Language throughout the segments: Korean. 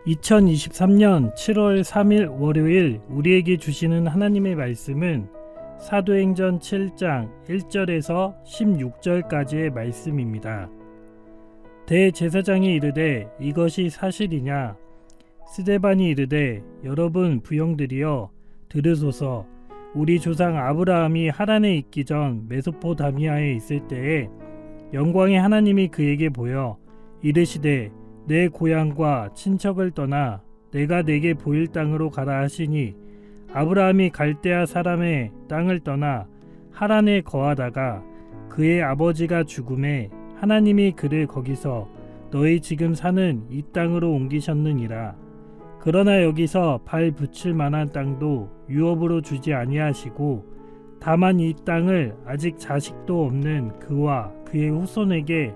2023년 7월 3일 월요일 우리에게 주시는 하나님의 말씀은 사도행전 7장 1절에서 16절까지의 말씀입니다. 대제사장이 이르되 이것이 사실이냐? 스데반이 이르되 여러분 부형들이여 들으소서. 우리 조상 아브라함이 하란에 있기 전 메소포다미아에 있을 때에 영광의 하나님이 그에게 보여 이르시되 내 고향과 친척을 떠나 내가 내게 보일 땅으로 가라 하시니 아브라함이 갈대아 사람의 땅을 떠나 하란에 거하다가 그의 아버지가 죽음에 하나님이 그를 거기서 너희 지금 사는 이 땅으로 옮기셨느니라. 그러나 여기서 발 붙일 만한 땅도 유업으로 주지 아니하시고 다만 이 땅을 아직 자식도 없는 그와 그의 후손에게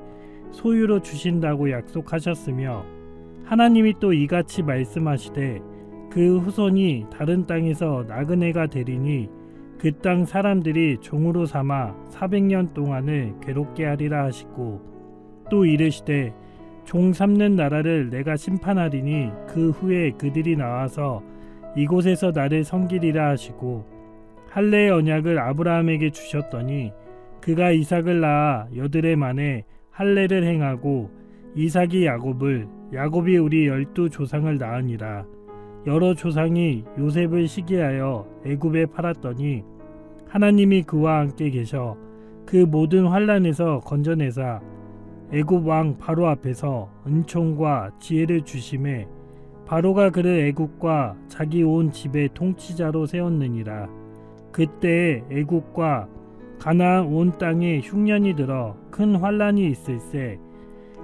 소유로 주신다고 약속하셨으며 하나님이 또 이같이 말씀하시되 그 후손이 다른 땅에서 나그네가 되리니 그 땅 사람들이 종으로 삼아 400년 동안을 괴롭게 하리라 하시고 또 이르시되 종 삼는 나라를 내가 심판하리니 그 후에 그들이 나와서 이곳에서 나를 섬기리라 하시고 할례의 언약을 아브라함에게 주셨더니 그가 이삭을 낳아 여드레 만에 할례를 행하고 이삭이 야곱을 야곱이 우리 12조상을 낳으니라. 여러 조상이 요셉을 시기하여 애굽에 팔았더니 하나님이 그와 함께 계셔 그 모든 환난에서 건져내사 애굽 왕 바로 앞에서 은총과 지혜를 주심에 바로가 그를 애굽과 자기 온 집의 통치자로 세웠느니라. 그때에 애굽과 가나안 온 땅에 흉년이 들어 큰 환난이 있을세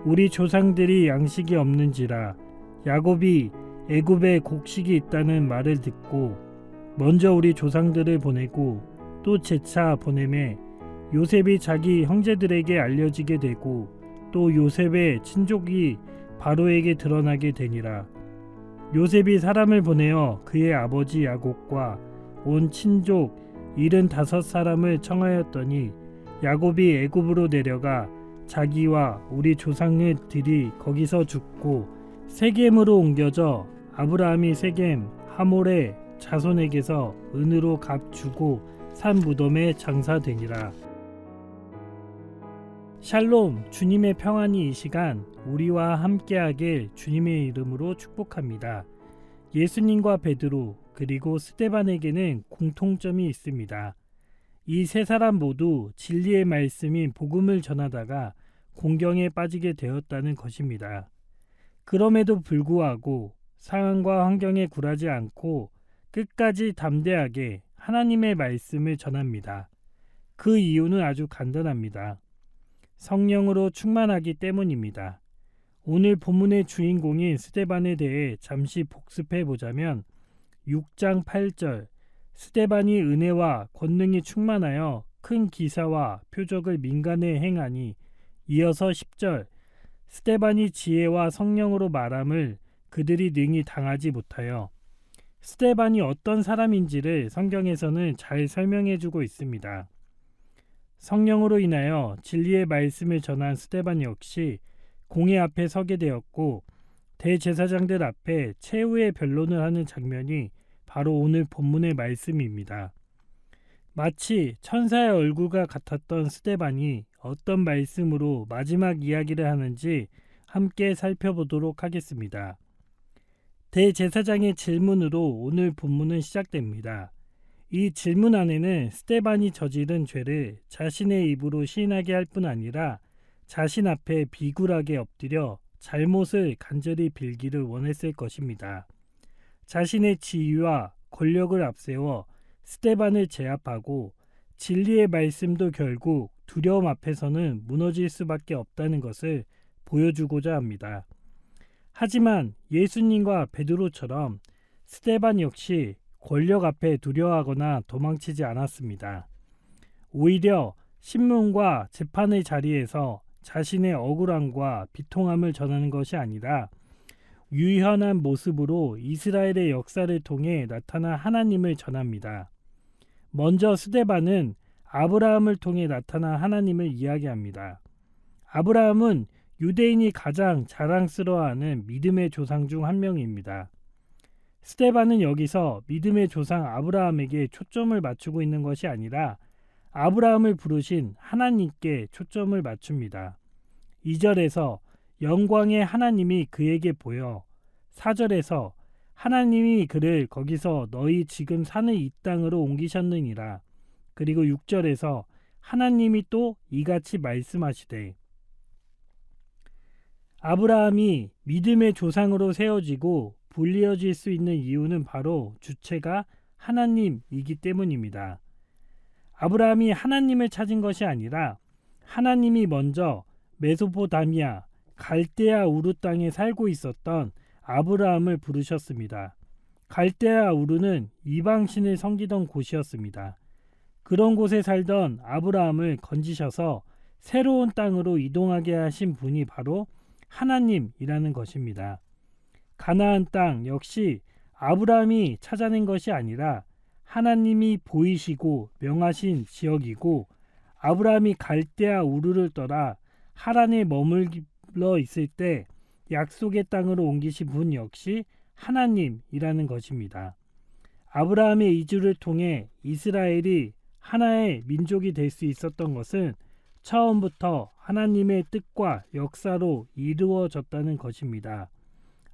우리 조상들이 양식이 없는지라 야곱이 애굽에 곡식이 있다는 말을 듣고 먼저 우리 조상들을 보내고 또 재차 보내매 요셉이 자기 형제들에게 알려지게 되고 또 요셉의 친족이 바로에게 드러나게 되니라. 요셉이 사람을 보내어 그의 아버지 야곱과 온 친족 75사람을 청하였더니 야곱이 애굽으로 내려가 자기와 우리 조상의 들이 거기서 죽고 세겜으로 옮겨져 아브라함이 세겜 하몰의 자손에게서 은으로 값 주고 산 무덤에 장사되니라. 샬롬, 주님의 평안이 이 시간 우리와 함께하길 주님의 이름으로 축복합니다. 예수님과 베드로 그리고 스데반에게는 공통점이 있습니다. 이 세 사람 모두 진리의 말씀인 복음을 전하다가 공경에 빠지게 되었다는 것입니다. 그럼에도 불구하고 상황과 환경에 굴하지 않고 끝까지 담대하게 하나님의 말씀을 전합니다. 그 이유는 아주 간단합니다. 성령으로 충만하기 때문입니다. 오늘 본문의 주인공인 스데반에 대해 잠시 복습해 보자면 6장 8절 스데반이 은혜와 권능이 충만하여 큰 기사와 표적을 민간에 행하니 이어서 10절 스데반이 지혜와 성령으로 말함을 그들이 능히 당하지 못하여 스데반이 어떤 사람인지를 성경에서는 잘 설명해 주고 있습니다. 성령으로 인하여 진리의 말씀을 전한 스데반 역시 공회 앞에 서게 되었고 대제사장들 앞에 최후의 변론을 하는 장면이 바로 오늘 본문의 말씀입니다. 마치 천사의 얼굴과 같았던 스데반이 어떤 말씀으로 마지막 이야기를 하는지 함께 살펴보도록 하겠습니다. 대제사장의 질문으로 오늘 본문은 시작됩니다. 이 질문 안에는 스데반이 저지른 죄를 자신의 입으로 시인하게 할 뿐 아니라 자신 앞에 비굴하게 엎드려 잘못을 간절히 빌기를 원했을 것입니다. 자신의 지위와 권력을 앞세워 스데반을 제압하고 진리의 말씀도 결국 두려움 앞에서는 무너질 수밖에 없다는 것을 보여주고자 합니다. 하지만 예수님과 베드로처럼 스데반 역시 권력 앞에 두려워하거나 도망치지 않았습니다. 오히려 신문과 재판의 자리에서 자신의 억울함과 비통함을 전하는 것이 아니라 유연한 모습으로 이스라엘의 역사를 통해 나타난 하나님을 전합니다. 먼저 스데반은 아브라함을 통해 나타난 하나님을 이야기합니다. 아브라함은 유대인이 가장 자랑스러워하는 믿음의 조상 중 한 명입니다. 스데반은 여기서 믿음의 조상 아브라함에게 초점을 맞추고 있는 것이 아니라 아브라함을 부르신 하나님께 초점을 맞춥니다. 2절에서 영광의 하나님이 그에게 보여, 4절에서 하나님이 그를 거기서 너희 지금 사는 이 땅으로 옮기셨느니라. 그리고 6절에서 하나님이 또 이같이 말씀하시되, 아브라함이 믿음의 조상으로 세워지고 불리어질 수 있는 이유는 바로 주체가 하나님이기 때문입니다. 아브라함이 하나님을 찾은 것이 아니라 하나님이 먼저 메소포타미아 갈대아 우르 땅에 살고 있었던 아브라함을 부르셨습니다. 갈대아 우르는 이방신을 섬기던 곳이었습니다. 그런 곳에 살던 아브라함을 건지셔서 새로운 땅으로 이동하게 하신 분이 바로 하나님이라는 것입니다. 가나안 땅 역시 아브라함이 찾아낸 것이 아니라 하나님이 보이시고 명하신 지역이고, 아브라함이 갈대아 우르를 떠나 하란에 머물러 있을 때 약속의 땅으로 옮기신 분 역시 하나님이라는 것입니다. 아브라함의 이주를 통해 이스라엘이 하나의 민족이 될 수 있었던 것은 처음부터 하나님의 뜻과 역사로 이루어졌다는 것입니다.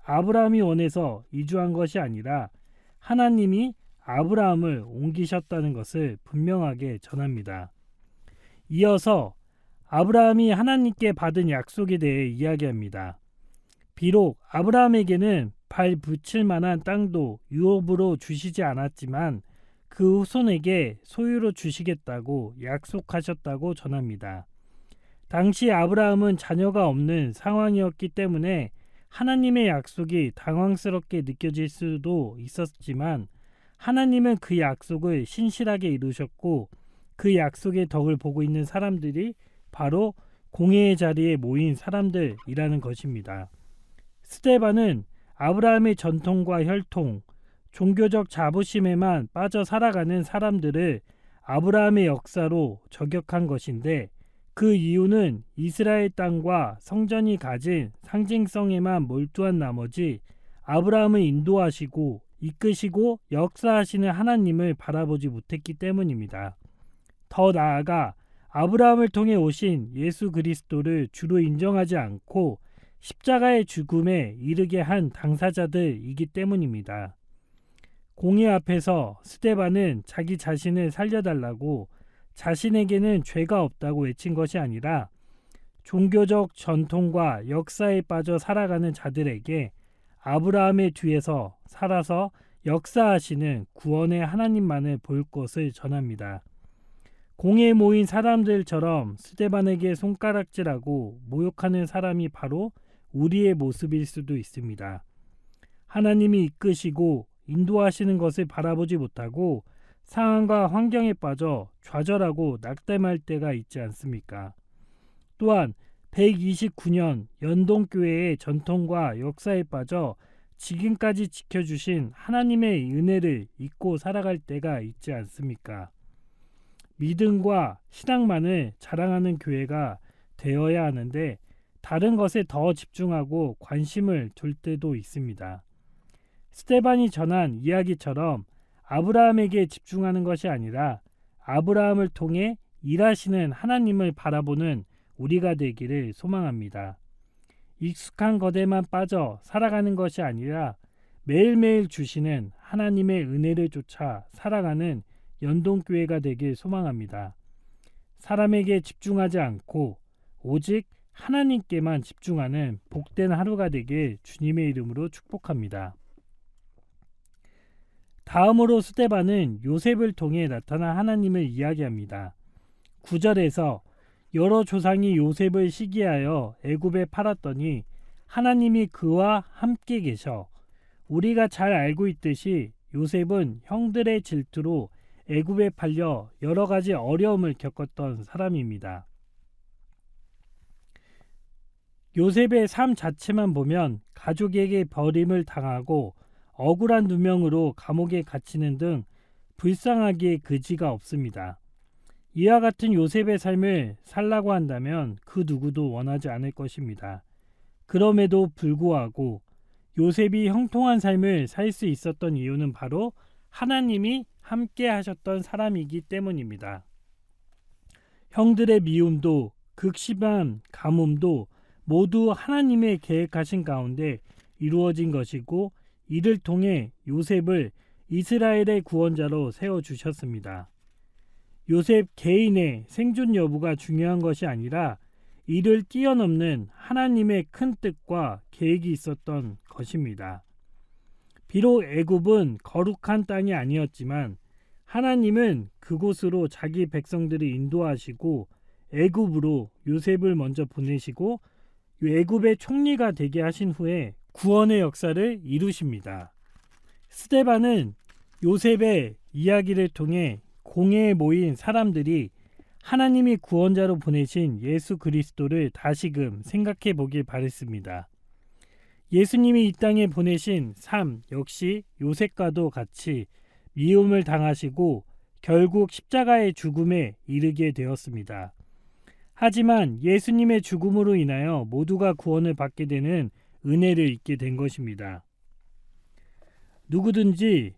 아브라함이 원해서 이주한 것이 아니라 하나님이 아브라함을 옮기셨다는 것을 분명하게 전합니다. 이어서 아브라함이 하나님께 받은 약속에 대해 이야기합니다. 비록 아브라함에게는 발 붙일 만한 땅도 유업으로 주시지 않았지만 그 후손에게 소유로 주시겠다고 약속하셨다고 전합니다. 당시 아브라함은 자녀가 없는 상황이었기 때문에 하나님의 약속이 당황스럽게 느껴질 수도 있었지만 하나님은 그 약속을 신실하게 이루셨고, 그 약속의 덕을 보고 있는 사람들이 바로 공회의 자리에 모인 사람들이라는 것입니다. 스데반은 아브라함의 전통과 혈통, 종교적 자부심에만 빠져 살아가는 사람들을 아브라함의 역사로 저격한 것인데, 그 이유는 이스라엘 땅과 성전이 가진 상징성에만 몰두한 나머지 아브라함을 인도하시고 이끄시고 역사하시는 하나님을 바라보지 못했기 때문입니다. 더 나아가 아브라함을 통해 오신 예수 그리스도를 주로 인정하지 않고 십자가의 죽음에 이르게 한 당사자들이기 때문입니다. 공회 앞에서 스데반은 자기 자신을 살려달라고 자신에게는 죄가 없다고 외친 것이 아니라 종교적 전통과 역사에 빠져 살아가는 자들에게 아브라함의 뒤에서 살아서 역사하시는 구원의 하나님만을 볼 것을 전합니다. 공회에 모인 사람들처럼 스데반에게 손가락질하고 모욕하는 사람이 바로 우리의 모습일 수도 있습니다. 하나님이 이끄시고 인도하시는 것을 바라보지 못하고 상황과 환경에 빠져 좌절하고 낙담할 때가 있지 않습니까? 또한 129년 연동교회의 전통과 역사에 빠져 지금까지 지켜주신 하나님의 은혜를 잊고 살아갈 때가 있지 않습니까? 믿음과 신앙만을 자랑하는 교회가 되어야 하는데 다른 것에 더 집중하고 관심을 둘 때도 있습니다. 스데반이 전한 이야기처럼 아브라함에게 집중하는 것이 아니라 아브라함을 통해 일하시는 하나님을 바라보는 우리가 되기를 소망합니다. 익숙한 것에만 빠져 살아가는 것이 아니라 매일매일 주시는 하나님의 은혜를 쫓아 살아가는 연동교회가 되길 소망합니다. 사람에게 집중하지 않고 오직 하나님께만 집중하는 복된 하루가 되길 주님의 이름으로 축복합니다. 다음으로 스데반은 요셉을 통해 나타난 하나님을 이야기합니다. 9절에서 여러 조상이 요셉을 시기하여 애굽에 팔았더니 하나님이 그와 함께 계셔. 우리가 잘 알고 있듯이 요셉은 형들의 질투로 애굽에 팔려 여러 가지 어려움을 겪었던 사람입니다. 요셉의 삶 자체만 보면 가족에게 버림을 당하고 억울한 누명으로 감옥에 갇히는 등 불쌍하기에 그지가 없습니다. 이와 같은 요셉의 삶을 살라고 한다면 그 누구도 원하지 않을 것입니다. 그럼에도 불구하고 요셉이 형통한 삶을 살 수 있었던 이유는 바로 하나님이 함께 하셨던 사람이기 때문입니다. 형들의 미움도 극심한 가뭄도 모두 하나님의 계획하신 가운데 이루어진 것이고, 이를 통해 요셉을 이스라엘의 구원자로 세워주셨습니다. 요셉 개인의 생존 여부가 중요한 것이 아니라 이를 뛰어넘는 하나님의 큰 뜻과 계획이 있었던 것입니다. 비록 애굽은 거룩한 땅이 아니었지만 하나님은 그곳으로 자기 백성들을 인도하시고 애굽으로 요셉을 먼저 보내시고 애굽의 총리가 되게 하신 후에 구원의 역사를 이루십니다. 스데반은 요셉의 이야기를 통해 공회에 모인 사람들이 하나님이 구원자로 보내신 예수 그리스도를 다시금 생각해 보길 바랬습니다. 예수님이 이 땅에 보내신 삶 역시 요셉과도 같이 미움을 당하시고 결국 십자가의 죽음에 이르게 되었습니다. 하지만 예수님의 죽음으로 인하여 모두가 구원을 받게 되는 은혜를 입게 된 것입니다. 누구든지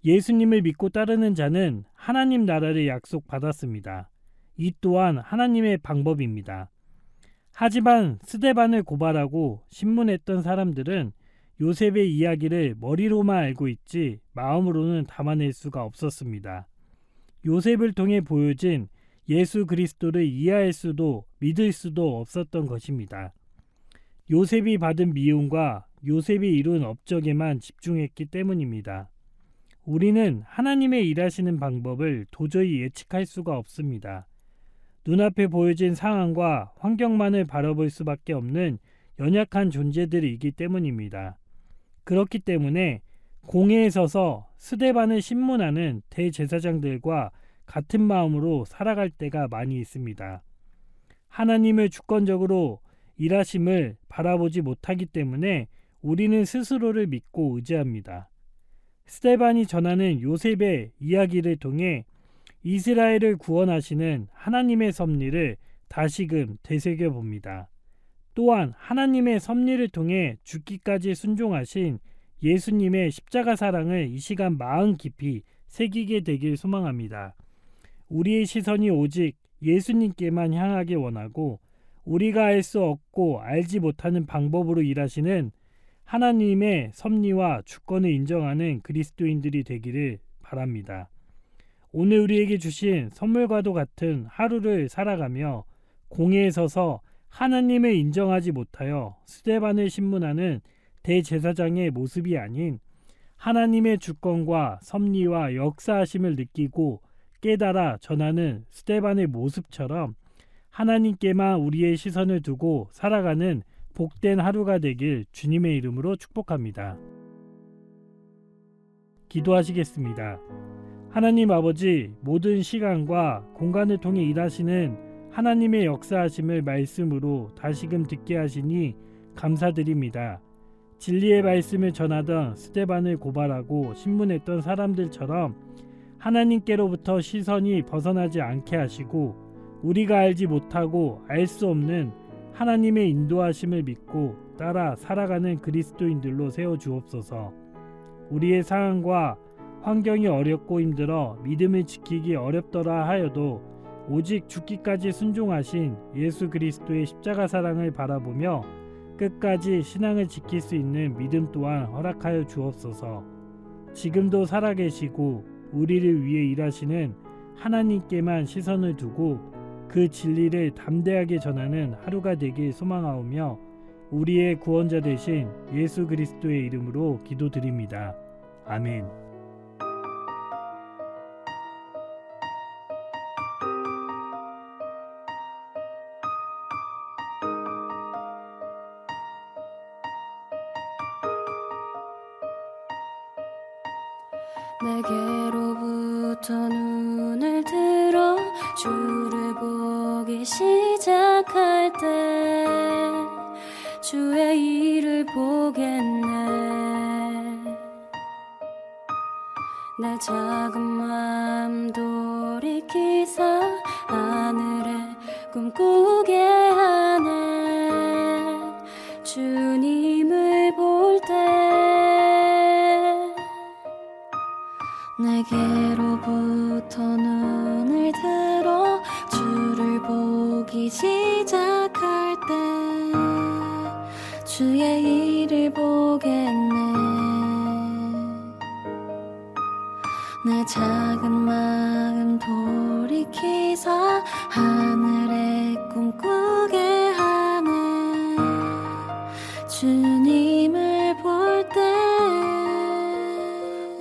예수님을 믿고 따르는 자는 하나님 나라를 약속받았습니다. 이 또한 하나님의 방법입니다. 하지만 스데반을 고발하고 신문했던 사람들은 요셉의 이야기를 머리로만 알고 있지 마음으로는 담아낼 수가 없었습니다. 요셉을 통해 보여진 예수 그리스도를 이해할 수도 믿을 수도 없었던 것입니다. 요셉이 받은 미움과 요셉이 이룬 업적에만 집중했기 때문입니다. 우리는 하나님의 일하시는 방법을 도저히 예측할 수가 없습니다. 눈앞에 보여진 상황과 환경만을 바라볼 수밖에 없는 연약한 존재들이기 때문입니다. 그렇기 때문에 공회에 서서 스데반을 신문하는 대제사장들과 같은 마음으로 살아갈 때가 많이 있습니다. 하나님을 주권적으로 일하심을 바라보지 못하기 때문에 우리는 스스로를 믿고 의지합니다. 스데반이 전하는 요셉의 이야기를 통해 이스라엘을 구원하시는 하나님의 섭리를 다시금 되새겨 봅니다. 또한 하나님의 섭리를 통해 죽기까지 순종하신 예수님의 십자가 사랑을 이 시간 마음 깊이 새기게 되길 소망합니다. 우리의 시선이 오직 예수님께만 향하길 원하고 우리가 알 수 없고 알지 못하는 방법으로 일하시는 하나님의 섭리와 주권을 인정하는 그리스도인들이 되기를 바랍니다. 오늘 우리에게 주신 선물과도 같은 하루를 살아가며 공회에 서서 하나님을 인정하지 못하여 스데반을 신문하는 대제사장의 모습이 아닌 하나님의 주권과 섭리와 역사하심을 느끼고 깨달아 전하는 스데반의 모습처럼 하나님께만 우리의 시선을 두고 살아가는 복된 하루가 되길 주님의 이름으로 축복합니다. 기도하시겠습니다. 하나님 아버지, 모든 시간과 공간을 통해 일하시는 하나님의 역사하심을 말씀으로 다시금 듣게 하시니 감사드립니다. 진리의 말씀을 전하던 스데반을 고발하고 신문했던 사람들처럼 하나님께로부터 시선이 벗어나지 않게 하시고 우리가 알지 못하고 알 수 없는 하나님의 인도하심을 믿고 따라 살아가는 그리스도인들로 세워주옵소서. 우리의 상황과 환경이 어렵고 힘들어 믿음을 지키기 어렵더라 하여도 오직 죽기까지 순종하신 예수 그리스도의 십자가 사랑을 바라보며 끝까지 신앙을 지킬 수 있는 믿음 또한 허락하여 주옵소서. 지금도 살아계시고 우리를 위해 일하시는 하나님께만 시선을 두고 그 진리를 담대하게 전하는 하루가 되길 소망하오며 우리의 구원자 되신 예수 그리스도의 이름으로 기도드립니다. 아멘. 내게로부터 눈을 들어 주를 보기 시작할 때 주의 일을 보겠네. 내 작은 마음 돌이키사 꿈꾸게 하네. 주님을 볼 때 내게로부터 눈을 들어 주를 보기 시작할 때 주의 일을 보겠네. 내 작은 마음 돌이키사 하늘에 꿈꾸게 하네. 주님을 볼 때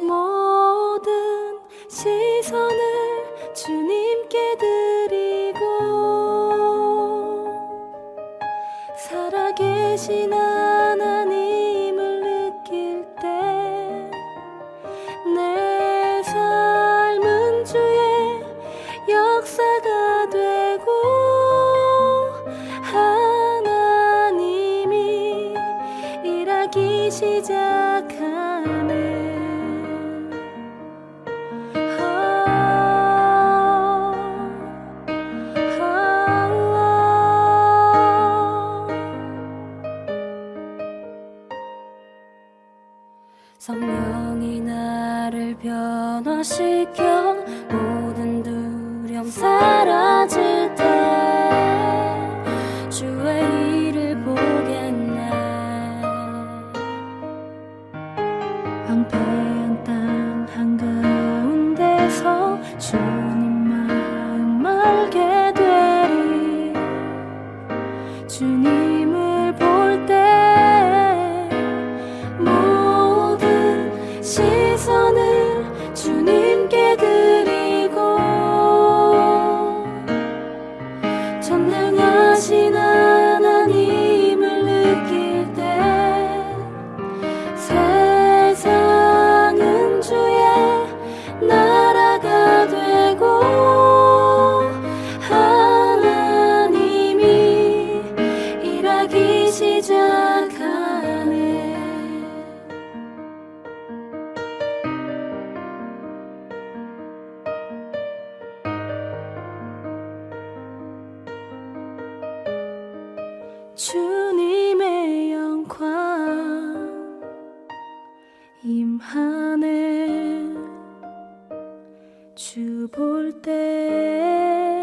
모든 시선을 주님께 드리고 살아계신 하나님을 느낄 때 내 삶은 주의 역사가 되고 하나님이 일하기 시작하네. 성령이 나를 변화시켜 모든 두려움 사라질 때 주의 일을 보겠네. 황폐한 땅 한가운데서 주님 마음 알게 되리. 주님을 볼 때 시선을 주님께 드리고 전능하신 하나님을 느낄 때 세상은 주의 나라가 되고 하나님이 일하기 시작하네. 주님의 영광 임하네. 주 볼 때